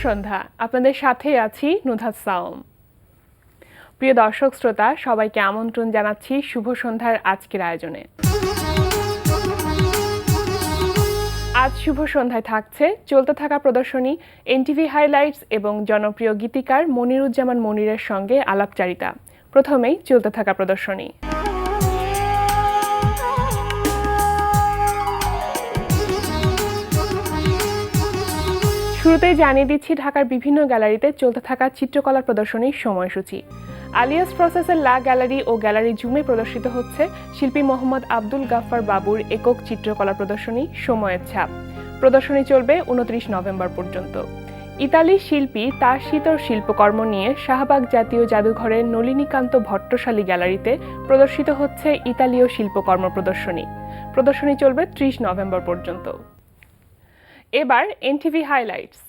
সন্ধ্যা, আপনাদের সাথে আছি নুধাত সাওম। প্রিয় দর্শক শ্রোতা, সবাইকে আমন্ত্রণ জানাচ্ছি শুভ সন্ধ্যার আজকের আয়োজনে। আজ শুভ সন্ধ্যায় থাকছে চলতে থাকা প্রদর্শনী এনটিভি হাইলাইটস এবং জনপ্রিয় গীতিকার মনিরুজ্জামান মনিরের সঙ্গে আলাপচারিতা। প্রথমেই চলতে থাকা প্রদর্শনী। শুরুতেই জানিয়ে দিচ্ছি ঢাকার বিভিন্ন গ্যালারিতে চলতে থাকা চিত্রকলা প্রদর্শনীর সময়সূচি। আলিয়াস প্রসেসের লা গ্যালারি ও গ্যালারি জুমে প্রদর্শিত হচ্ছে শিল্পী মোহাম্মদ আব্দুল গাফফার বাবুর একক চিত্রকলা প্রদর্শনী সময়ের ছাপ। প্রদর্শনী চলবে 29 নভেম্বর পর্যন্ত। ইতালি শিল্পী তাশিতোর শিল্পকর্ম নিয়ে শাহবাগ জাতীয় জাদুঘরের নলিনীকান্ত ভট্টশালী গ্যালারিতে প্রদর্শিত হচ্ছে ইতালীয় শিল্পকর্ম প্রদর্শনী। প্রদর্শনী চলবে 30 নভেম্বর পর্যন্ত। এবার এনটিভি হাইলাইটস।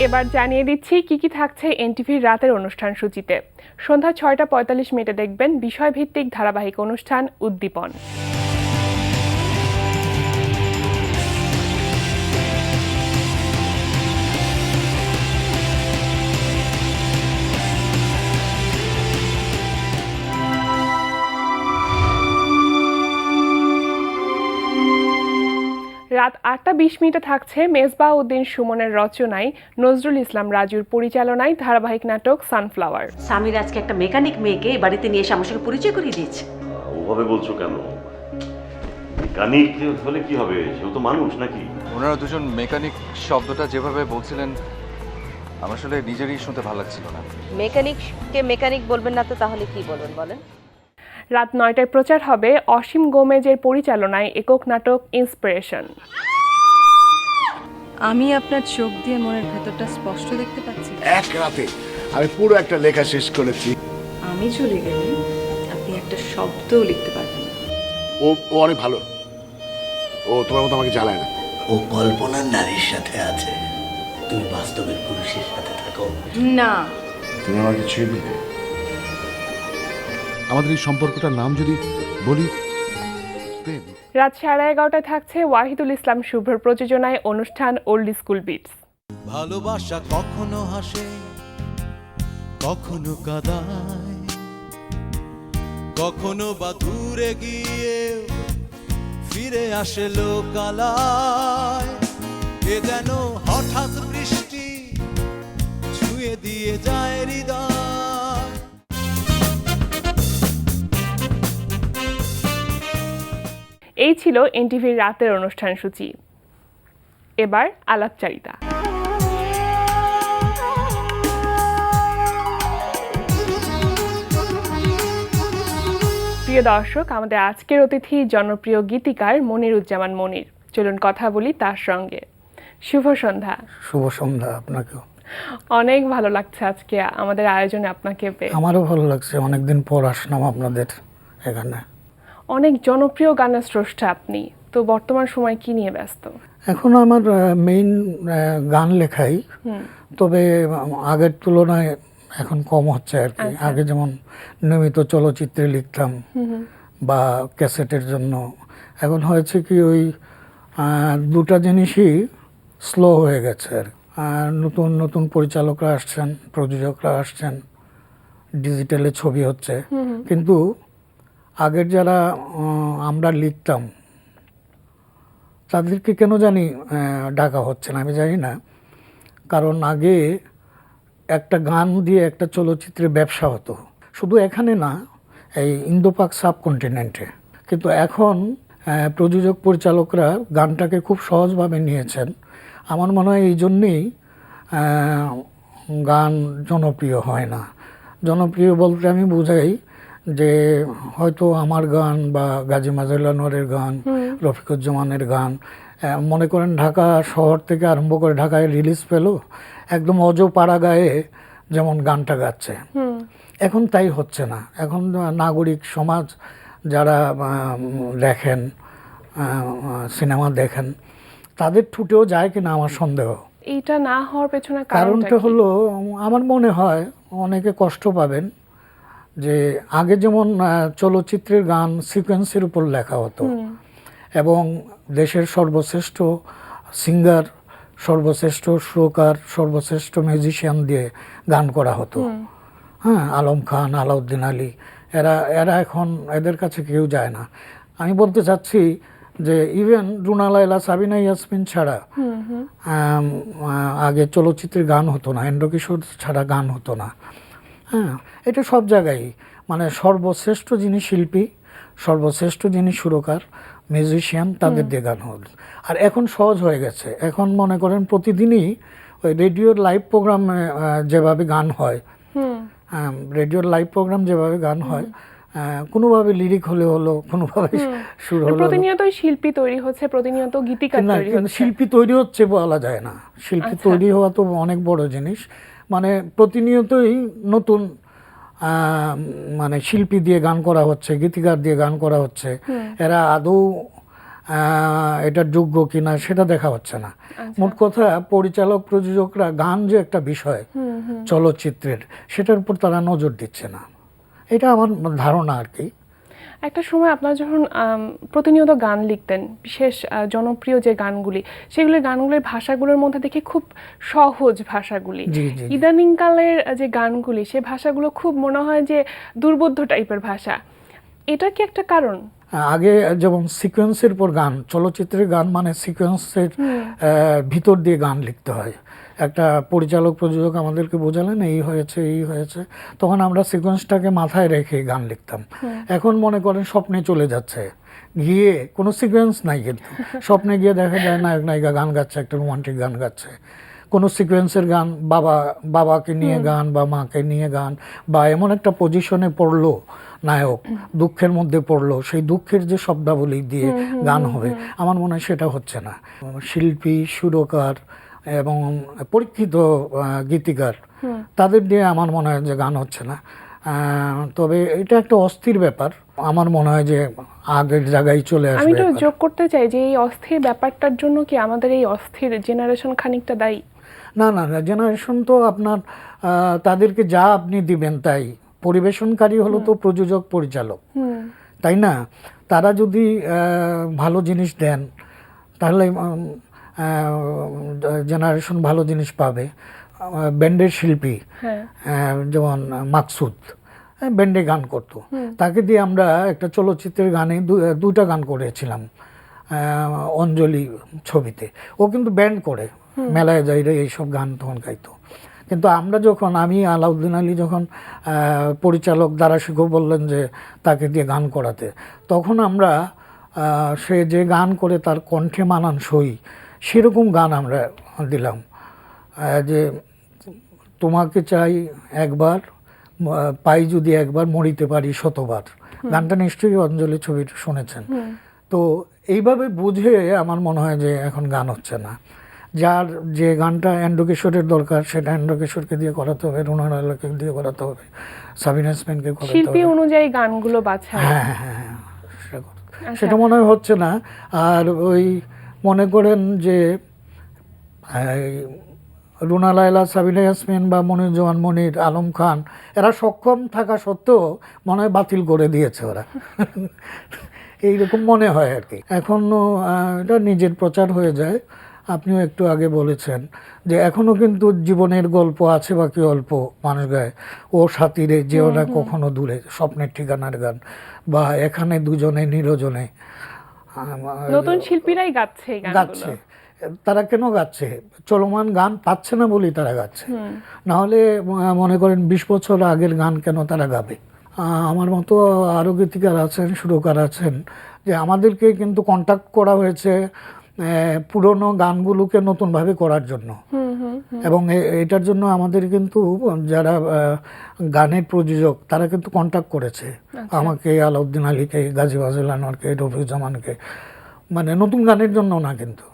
এবার জানিয়ে দিচ্ছি কি থাকছে এনটিভির রাতের অনুষ্ঠান সূচিতে। সন্ধ্যা 6:45 দেখবেন বিষয়ভিত্তিক ধারাবাহিক অনুষ্ঠান উদ্দীপন। রাত 8:20 থাকছে মেজবা উদ্দিন সুমনের রচনায় নজরুল ইসলাম রাজুর পরিচালনায় ধারাবাহিক নাটক সানফ্লাওয়ার। সামির আজকে একটা মেকানিক মেয়েকে বাড়িতে নিয়ে এসে আমার সঙ্গে পরিচয় করিয়ে দিয়েছে। ওভাবে বলছো কেন? মেকানিক হলে কি হবে, সেও তো মানুষ নাকি? ওনারা দুজন মেকানিক শব্দটা যেভাবে বলছিলেন আমার আসলে নিজেরই শুনতে ভালো লাগছিল না। মেকানিককে মেকানিক বলবেন না তো তাহলে কি বলবেন বলেন? রাত 9টায় প্রচার হবে অসীম গোমেজের পরিচালনায় একক নাটক ইন্সপিরেশন। আমি আপনার চোখ দিয়ে মনের ভেতরটা স্পষ্ট দেখতে পাচ্ছি। এক রাতে আমি পুরো একটা লেখা শেষ করেছি। আমি চলে গেলে আপনি একটা শব্দও লিখতে পারবেন না। ও অনেক ভালো, ও তোমার মতো আমাকে জ্বালায় না। ও কল্পনার নারীর সাথে আছে, তুমি বাস্তবের পুরুষের সাথে থাকো। না, তুমি আমাকে ছুঁয়ে দিবে। আমাদের এই সম্পর্কটার নাম যদি বলি প্রেম। রাত 11:30 থাকছে ওয়াহিদুল ইসলাম শুভ্র প্রযোজনায় অনুষ্ঠান ওল্ড স্কুল বিটস। ভালোবাসা কখনো হাসে কখনো কাঁদায়, কখনো বা দূরে গিয়ে ফিরে আসে লোকালয়। এ যেন হঠাৎ বৃষ্টি ছুঁয়ে দিয়ে যায় হৃদয়। এই ছিল এনটিভির রাতের অনুষ্ঠান সূচি। এবার আলাপচারিতা। প্রিয় দর্শক, আমাদের আজকের অতিথি জনপ্রিয় গীতিকার মনিরুজ্জামান মনির। চলুন কথা বলি তার সঙ্গে। শুভ সন্ধ্যা। শুভ সন্ধ্যা আপনাকেও। অনেক ভালো লাগছে আজকে আমাদের আয়োজনে আপনাকে পেয়ে। আমারও ভালো লাগছে, অনেকদিন পর আসলাম আপনাদের এখানে। অনেক জনপ্রিয় গানের স্রষ্টা আপনি, তো বর্তমান সময় কি নিয়ে ব্যস্ত? এখন আমার মেইন গান লেখাই, তবে আগের তুলনায় এখন কম হচ্ছে আর কি। আগে যেমন নিয়মিত চলচ্চিত্রে লিখতাম বা ক্যাসেটের জন্য, এখন হয়েছে কি ওই দুটা জিনিসই স্লো হয়ে গেছে আর নতুন নতুন পরিচালকরা আসছেন, প্রযোজকরা আসছেন, ডিজিটালে ছবি হচ্ছে, কিন্তু আগের যারা আমরা লিখতাম তাদেরকে কেন জানি ডাকা হচ্ছে না, আমি জানি না। কারণ আগে একটা গান দিয়ে একটা চলচ্চিত্রের ব্যবসা হতো, শুধু এখানে না, এই ইন্দো-পাক সাবকন্টিনেন্টে। কিন্তু এখন প্রযোজক পরিচালকরা গানটাকে খুব সহজভাবে নিয়েছেন। আমার মনে হয় এই জন্যেই গান জনপ্রিয় হয় না। জনপ্রিয় বলতে আমি বোঝাই যে হয়তো আমার গান বা গাজী মাজহারুল আনোয়ারের গান, রফিকুজ্জামানের গান, মনে করেন ঢাকা শহর থেকে আরম্ভ করে ঢাকায় রিলিজ পেল, একদম অজপাড়া গায়ে যেমন গানটা গাচ্ছে, এখন তাই হচ্ছে না। এখন নাগরিক সমাজ যারা দেখেন, সিনেমা দেখেন, তাদের ঠুটেও যায় কিনা আমার সন্দেহ। এইটা না হওয়ার পেছনে কারণটা হলো, আমার মনে হয় অনেকে কষ্ট পাবেন যে আগে যেমন চলচ্চিত্রের গান সিকোয়েন্সের উপর লেখা হতো এবং দেশের সর্বশ্রেষ্ঠ সিঙ্গার, সর্বশ্রেষ্ঠ সুরকার, সর্বশ্রেষ্ঠ মিউজিশিয়ান দিয়ে গান করা হতো। হ্যাঁ, আলম খান, আলাউদ্দিন আলী, এরা এখন এদের কাছে কেউ যায় না। আমি বলতে চাচ্ছি যে ইভেন রুনা লায়লা, সাবিনা ইয়াসমিন ছাড়া আগে চলচ্চিত্রের গান হতো না, এন্ড্র কিশোর ছাড়া গান হতো না। হ্যাঁ, এটা সব জায়গায় মানে সর্বশ্রেষ্ঠ যিনি শিল্পী, সর্বশ্রেষ্ঠ যিনি সুরকার, মিউজিশিয়ান, তাদের দিয়ে গান হল। আর এখন সহজ হয়ে গেছে, এখন মনে করেন প্রতিদিনই ওই রেডিওর লাইভ প্রোগ্রামে যেভাবে গান হয়, রেডিওর লাইভ প্রোগ্রাম যেভাবে গান হয়, কোনোভাবে লিরিক হলে হলো, কোনোভাবে সুর হলো, প্রতিনিয়তই শিল্পী তৈরি হচ্ছে, প্রতিনিয়ত গীতিকার তৈরি হচ্ছে। শিল্পী তৈরি হচ্ছে বলা যায় না, শিল্পী তৈরি হওয়া তো অনেক বড় জিনিস। মানে প্রতিনিয়তই নতুন মানে শিল্পী দিয়ে গান করা হচ্ছে, গীতিকার দিয়ে গান করা হচ্ছে। এরা আদৌ এটার যোগ্য কিনা সেটা দেখা হচ্ছে না। মোট কথা পরিচালক প্রযোজকরা গান যে একটা বিষয় চলচ্চিত্রের, সেটার উপর তারা নজর দিচ্ছে না, এটা আমার ধারণা আর কি। একটা সময় আপনারা যখন প্রতিনিয়ত গান লিখতেন, বিশেষ জনপ্রিয় যে গানগুলি, সেগুলির গানগুলির ভাষাগুলোর মধ্যে দেখি খুব সহজ ভাষাগুলি। ইদানিংকালের যে গানগুলি, সে ভাষাগুলো খুব মনে হয় যে দুর্বোধ্য টাইপের ভাষা। এটা কি একটা কারণ? আগে যেমন সিকোয়েন্সের পর গান, চলচ্চিত্রের গান মানে সিকোয়েন্সের ভিতর দিয়ে গান লিখতে হয়। একটা পরিচালক প্রযোজক আমাদেরকে বোঝালেন এই হয়েছে এই হয়েছে, তখন আমরা সিকোয়েন্সটাকে মাথায় রেখে গান লিখতাম। এখন মনে করেন স্বপ্নে চলে যাচ্ছে, গিয়ে কোনো সিকোয়েন্স নাই, কিন্তু স্বপ্নে গিয়ে দেখা যায় নায়ক নায়িকা গান গাচ্ছে, একটা রোমান্টিক গান গাচ্ছে, কোনো সিকোয়েন্সের গান, বাবাকে নিয়ে গান বা মাকে নিয়ে গান, বা এমন একটা পজিশনে পড়লো নায়ক, দুঃখের মধ্যে পড়লো, সেই দুঃখের যে শব্দাবলী দিয়ে গান হবে, আমার মনে হয় সেটা হচ্ছে না। শিল্পী, সুরকার এবং পরীক্ষিত গীতিকার, তাদের দিয়ে আমার মনে হয় যে গান হচ্ছে না। তবে এটা একটা অস্থির ব্যাপার, আমার মনে হয় যে আগের জায়গায় চলে আসবে। আমি তো যোগ করতে চাই যে এই অস্থির ব্যাপারটার জন্য কি আমাদের এই অস্থির জেনারেশন খানিকটা দায়ী? না, জেনারেশন তো আপনার তাদেরকে যা আপনি দিবেন তাই, পরিবেশনকারী হলো তো প্রযোজক, পরিচালক, তাই না? তারা যদি ভালো জিনিস দেন তাহলে জেনারেশন ভালো জিনিস পাবে। ব্যান্ডের শিল্পী যেমন মাকসুদ ব্যান্ডে গান করতো, তাকে দিয়ে আমরা একটা চলচ্চিত্রের গানে দুটা গান করেছিলাম অঞ্জলি ছবিতে। ও কিন্তু ব্যান্ড করে, মেলায় যাইরে এইসব গান তখন গাইতো। কিন্তু আমরা যখন, আমি আলাউদ্দিন আলী যখন পরিচালক দারাশিখো বললেন যে তাকে দিয়ে গান করাতে, তখন আমরা সে যে গান করে তার কণ্ঠে মানানসই সেরকম গান আমরা দিলাম। যে তোমাকে চাই একবার, পাই যদি একবার, মরিতে পারি শতবার। গানটা নিশ্চয়ই অঞ্জলি ছবির শুনেছেন। তো এইভাবে বুঝে আমার মনে হয় যে এখন গান হচ্ছে না। যার যে গানটা এন্ড্র কিশোরের দরকার, সেটা এন্ড্র কিশোরকে দিয়ে করাতে হবে, রুনা লায়লাকে দিয়ে করাতে হবে, সাবিনা ইয়াসমিনকে করাতে হবে, শিল্পী অনুযায়ী গানগুলো বাছাই। হ্যাঁ, সেটা মনে হয় হচ্ছে না। আর ওই মনে করেন যে রুনা লায়লা, সাবিনা ইয়াসমিন বা মনিরুজ্জামান মনির, আলম খান, এরা সক্ষম থাকা সত্ত্বেও মনে হয় বাতিল করে দিয়েছে ওরা। এইরকম মনে হয় আর কি। এখনও এটা নিজের প্রচার হয়ে যায়। আপনিও একটু আগে বলেছেন যে এখনও কিন্তু জীবনের গল্প আছে বাকি অল্প, মানুষ গায় ও সাথীরে যে ওরা কখনো দূরে, স্বপ্নের ঠিকানার গান, বা এখানে দুজনে নিরজনে। নতুন শিল্পীরাই গাচ্ছে। তারা কেন গাচ্ছে? চলমান গান পাচ্ছে না বলেই তারা গাচ্ছে। নাহলে মনে করেন 20 বছর আগের গান কেন তারা গাবে? আমার মতো আরও গীতিকার আছেন, সুরকার আছেন, যে আমাদেরকে কিন্তু কন্ট্যাক্ট করা হয়েছে পুরনো গানগুলোকে নতুনভাবে করার জন্য। এবং এটার জন্য আমাদের কিন্তু যারা গানের প্রযোজক তারা কিন্তু কন্ট্যাক্ট করেছে আমাকে, আলাউদ্দিন আলীকে, গাজী ফাজল আনোয়ারকে, রফিউজ্জামানকে, মানে নতুন গানের জন্য না, কিন্তু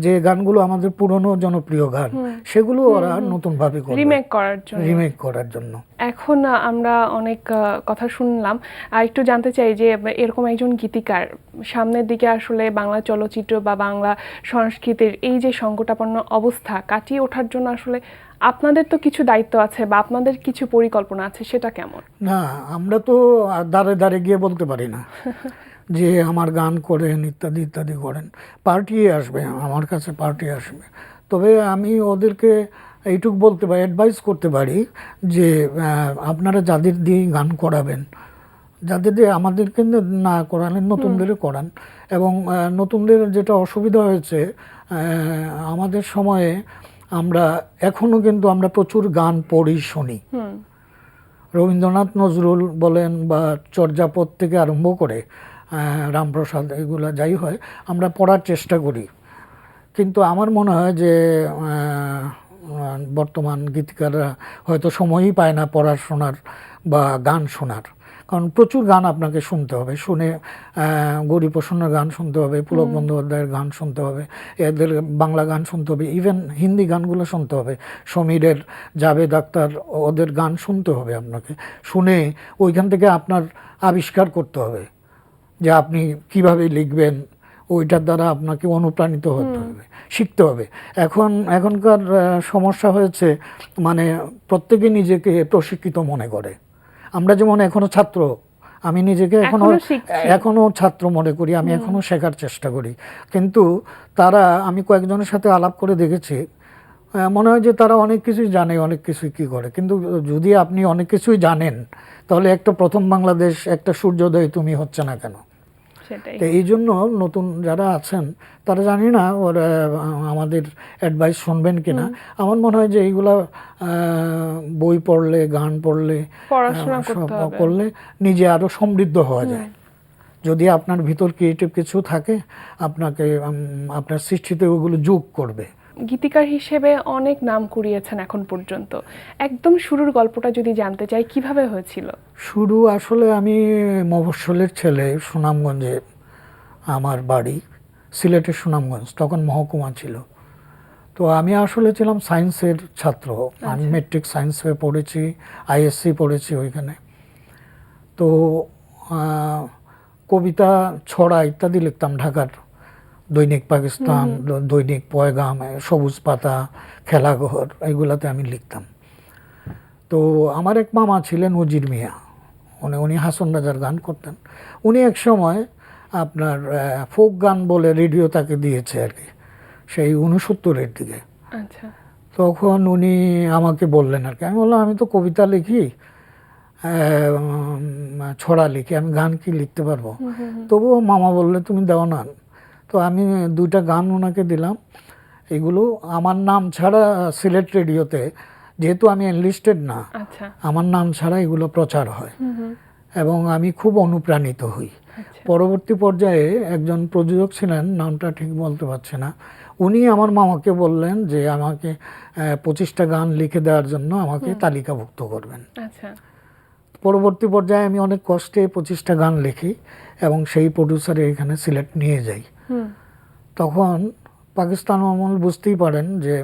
যে গানগুলো আমাদের পুরনো জনপ্রিয় গান সেগুলো ওরা নতুনভাবে রিমেক করার জন্য। এখন আমরা অনেক কথা শুনলাম, আর একটু জানতে চাই যে এরকম একজন গীতিকার সামনের দিকে আসলে বাংলা চলচ্চিত্র বা বাংলা সংস্কৃতির এই যে সংকটাপন্ন অবস্থা কাটিয়ে ওঠার জন্য আসলে আপনাদের তো কিছু দায়িত্ব আছে বা আপনাদের কিছু পরিকল্পনা আছে, সেটা কেমন? না, আমরা তো দাঁড়ে দাঁড়ে গিয়ে বলতে পারি না যে আমার গান করেন ইত্যাদি ইত্যাদি করেন। পার্টি আসবে আমার কাছে, পার্টি আসবে। তবে আমি ওদেরকে এইটুকু বলতে পারি, অ্যাডভাইস করতে পারি যে আপনারা যাদের দিয়ে গান করাবেন, যাদের দিয়ে আমাদের কিন্তু না করালেন, নতুনদের করান। এবং নতুনদের যেটা অসুবিধা হয়েছে, আমাদের সময়ে আমরা এখনও কিন্তু আমরা প্রচুর গান পড়ি, শুনি। রবীন্দ্রনাথ, নজরুল বলেন বা চর্যাপদ থেকে আরম্ভ করে রামপ্রসাদ, এগুলা যাই হয় আমরা পড়ার চেষ্টা করি। কিন্তু আমার মনে হয় যে বর্তমান গীতিকাররা হয়তো সময়ই পায় না পড়াশোনার বা গান শোনার। কারণ প্রচুর গান আপনাকে শুনতে হবে, শুনে গৌরীপ্রসন্নের গান শুনতে হবে, পুলক বন্দ্যোপাধ্যায়ের গান শুনতে হবে, এদের বাংলা গান শুনতে হবে, ইভেন হিন্দি গানগুলো শুনতে হবে, সমীরের, জাভেদ আখতার, ওদের গান শুনতে হবে আপনাকে। শুনে ওইখান থেকে আপনার আবিষ্কার করতে হবে যে আপনি কিভাবে লিখবেন, ওইটার দ্বারা আপনাকে অনুপ্রাণিত হতে হবে, শিখতে হবে। এখনকার সমস্যা হয়েছে, মানে প্রত্যেকে নিজেকে প্রশিক্ষিত মনে করে। আমরা যেমন এখনো ছাত্র, আমি নিজেকে এখনো ছাত্র মনে করি, আমি এখনো শেখার চেষ্টা করি। কিন্তু তারা, আমি কয়েকজনের সাথে আলাপ করে দেখেছি, মনে হয় যে তারা অনেক কিছুই জানে, অনেক কিছুই কী করে। কিন্তু যদি আপনি অনেক কিছুই জানেন, তাহলে একটা প্রথম বাংলাদেশ, একটা সূর্যোদয় তুমি হচ্ছে না কেন? তো এই জন্য নতুন যারা আছেন তারা, জানি না ওরা আমাদের অ্যাডভাইস শুনবেন কিনা। আমার মনে হয় যে এইগুলা বই পড়লে, গান পড়লে, পড়াশোনা করলে নিজে আরও সমৃদ্ধ হওয়া যায়। যদি আপনার ভিতর ক্রিয়েটিভ কিছু থাকে, আপনাকে আপনার সৃষ্টিতে ওগুলো যোগ করবে। গীতিকার হিসেবে অনেক নাম কুড়িয়েছেন এখন পর্যন্ত। একদম শুরুর গল্পটা যদি জানতে চাই, কিভাবে হয়েছিল? শুরু আসলে আমি মফস্বলের ছেলে, সুনামগঞ্জে আমার বাড়ি, সিলেটের সুনামগঞ্জ, তখন মহকুমা ছিল। তো আমি আসলে ছিলাম সায়েন্সের ছাত্র, আমি মেট্রিক সায়েন্সে পড়েছি, আইএসসি পড়েছি ওইখানে। তো কবিতা, ছড়া ইত্যাদি লিখতাম ঢাকার দৈনিক পাকিস্তান, দৈনিক পয়গাম, সবুজ পাতা, খেলাঘর, এগুলাতে আমি লিখতাম। তো আমার এক মামা ছিলেন উজির মিয়া, উনি হাসন রাজার গান করতেন। উনি এক সময় আপনার ফোক গান বলে রেডিও তাকে দিয়েছে আর কি, সেই 69-এর দিকে। আচ্ছা। তখন উনি আমাকে বললেন আর কি, আমি বললাম আমি তো কবিতা লিখি, ছড়া লিখি, আমি গান কি লিখতে পারবো? তবুও মামা বললে তুমি দাও না। তো আমি 2টা গান ওনাকে দিলাম। এগুলো আমার নাম ছাড়া সিলেট রেডিওতে, যেহেতু আমি এনলিস্টেড না, আমার নাম ছাড়া এগুলো প্রচার হয় এবং আমি খুব অনুপ্রাণিত হই। পরবর্তী পর্যায়ে একজন প্রযোজক ছিলেন, নামটা ঠিক বলতে পারছি না, উনি আমার মামাকে বললেন যে আমাকে 25টা গান লিখে দেওয়ার জন্য আমাকে তালিকাভুক্ত করবেন। পরবর্তী পর্যায়ে আমি অনেক কষ্টে 25টা গান লিখি এবং সেই প্রডিউসারে এখানে সিলেট নিয়ে যাই। তখন পাকিস্তান আমল, বুঝতেই পারেন যে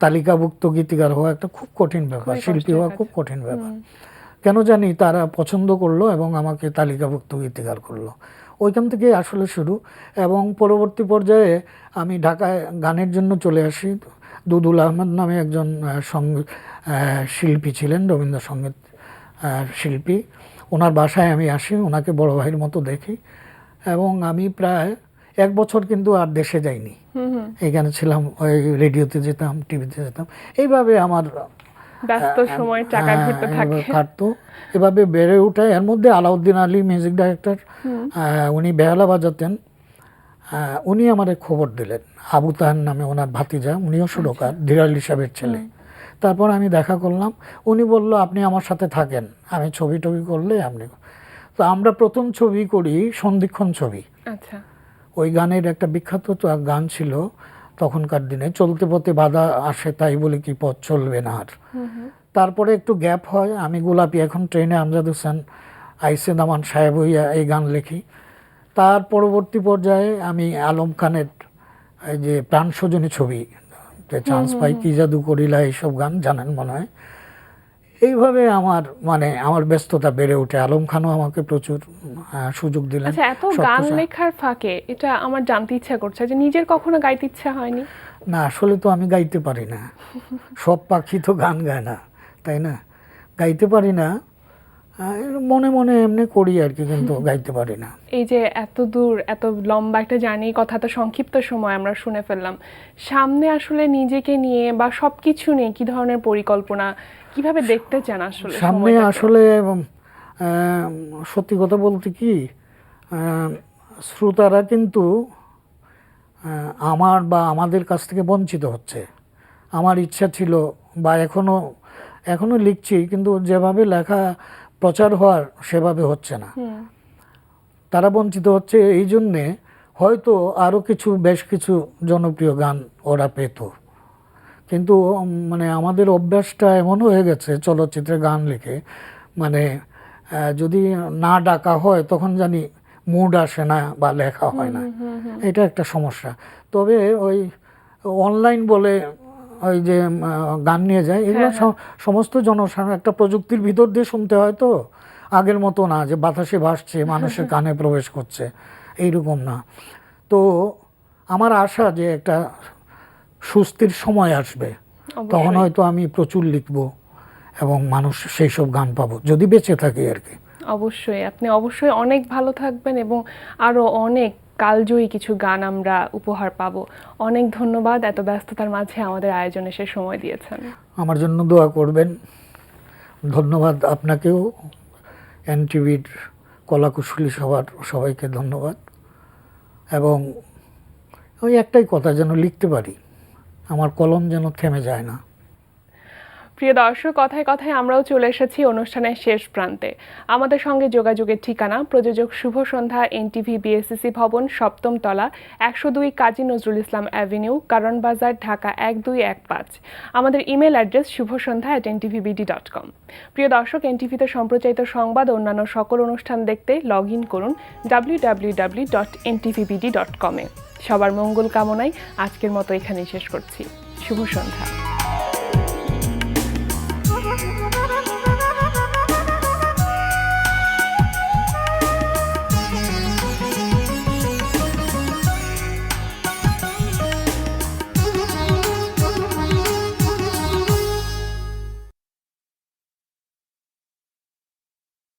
তালিকাভুক্ত গীতিকার হওয়া একটা খুব কঠিন ব্যাপার, শিল্পী হওয়া খুব কঠিন ব্যাপার। কেন জানি তারা পছন্দ করলো এবং আমাকে তালিকাভুক্ত গীতিকার করলো। ওইখান থেকে আসলে শুরু। এবং পরবর্তী পর্যায়ে আমি ঢাকায় গানের জন্য চলে আসি। দুদুল আহমেদ নামে একজন শিল্পী ছিলেন, রবীন্দ্রসঙ্গীত শিল্পী, ওনার বাসায় আমি আসি, ওনাকে বড় ভাইয়ের মতো দেখি। এবং আমি প্রায় 1 বছর কিন্তু আর দেশে যাইনি, এখানে ছিলাম, ওই রেডিওতে যেতাম, টিভিতে যেতাম, এইভাবে আমার ব্যস্ত সময় টাকা ঘুরতে থাকে, কাটতো। এভাবে বেড়ে ওঠে। এর মধ্যে আলাউদ্দিন আলী, মিউজিক ডাইরেক্টর, উনি বেহালা বাজাতেন, উনি আমারে খবর দিলেন। আবু তাহের নামে ওনার ভাতিজা, উনিও সুরকার, ধীরালি সাহেবের ছেলে। তারপর আমি দেখা করলাম, উনি বলল আপনি আমার সাথে থাকেন, আমি ছবি টবি করলে আপনি। তো আমরা প্রথম ছবি করি সন্ধিক্ষণ ছবি। আচ্ছা। ওই গানের একটা বিখ্যাত গান ছিল তখনকার দিনে, চলতে পথে বাধা আসে তাই বলে কি পথ চলবে না আর। তারপরে একটু গ্যাপ হয়, আমি গোলাপি এখন ট্রেনে, আমজাদ হোসেন, আইসে দামান সাহেব হইয়া এই গান লিখি। তার পরবর্তী পর্যায়ে আমি আলম খানের এই যে প্রাণ সজনী ছবি, চান্স পাই, কি জাদু করিলা, এইসব গান জানেন মনে হয়। এইভাবে আমার ব্যস্ততা বেড়ে ওঠে। আলম খানও আমাকে প্রচুর সুযোগ দিলেন। আচ্ছা, এত গান লেখার ফাঁকে এটা আমার জানতে ইচ্ছা করছে যে নিজের কখনো গাইতে ইচ্ছা হয়নি? না, আসলে তো আমি গাইতে পারি না। সব পাখি তো গান গায় না, তাই না? গাইতে পারি না, মনে মনে এমনি করি আর কি, কিন্তু গাইতে পারি না। এই যে এত দূর, এত লম্বা একটা জার্নি, কথা তো সংক্ষিপ্ত সময় আমরা শুনে ফেললাম। সামনে আসলে নিজেকে নিয়ে বা সবকিছু নিয়ে কি ধরনের পরিকল্পনা, কিভাবে দেখতে চান আসলে সামনে? আসলে সত্যি কথা বলতে কি, শ্রোতারা কিন্তু আমার বা আমাদের কাছ থেকে বঞ্চিত হচ্ছে। আমার ইচ্ছা ছিল বা এখনো লিখছি, কিন্তু যেভাবে লেখা প্রচার হওয়ার সেভাবে হচ্ছে না। তারা বঞ্চিত হচ্ছে, এই জন্যে হয়তো আরও বেশ কিছু জনপ্রিয় গান ওরা পেত। কিন্তু আমাদের অভ্যাসটা এমন হয়ে গেছে চলচ্চিত্রে গান লিখে, যদি না ডাকা হয় তখন জানি মুড আসে না বা লেখা হয় না। এটা একটা সমস্যা। তবে ওই অনলাইন বলে ওই যে গান নিয়ে যায়, এগুলো সমস্ত জনসাধারণ একটা প্রযুক্তির ভিতর দিয়ে শুনতে হয়, তো আগের মতো না যে বাতাসে ভাসছে, মানুষের কানে প্রবেশ করছে, এইরকম না। তো আমার আশা যে একটা সুস্থির সময় আসবে, তখন হয়তো আমি প্রচুর লিখব এবং মানুষ সেই সব গান পাবো, যদি বেঁচে থাকি আর কি। অবশ্যই, আপনি অবশ্যই অনেক ভালো থাকবেন এবং আরও অনেক কালজয়ী কিছু গান আমরা উপহার পাবো। অনেক ধন্যবাদ, এত ব্যস্ততার মাঝে আমাদের আয়োজনে সে সময় দিয়েছেন। আমার জন্য দোয়া করবেন। ধন্যবাদ আপনাকেও, এনটিভির কলাকুশলী সবাইকে ধন্যবাদ। এবং ওই একটাই কথা, যেন লিখতে পারি, আমার কলম যেন থেমে যায় না। প্রিয় দর্শক, কথায় কথায় আমরাও চলে এসেছি অনুষ্ঠানের শেষ প্রান্তে। আমাদের সঙ্গে যোগাযোগের ঠিকানা প্রযোজক শুভ সন্ধ্যা, এনটিভি বিএসসিসি ভবন, 7ম তলা, 102 কাজী নজরুল ইসলাম অ্যাভিনিউ, কারণ বাজার, ঢাকা 1215। আমাদের ইমেল অ্যাড্রেস shubhosandha@ntvbd.com। প্রিয় দর্শক, এনটিভিতে সম্প্রচারিত সংবাদ ও অন্যান্য সকল অনুষ্ঠান দেখতে লগ ইন করুন www.ntvbd.com-এ। সবার মঙ্গল কামনায় আজকের মতো এখানেই শেষ করছি। শুভ সন্ধ্যা।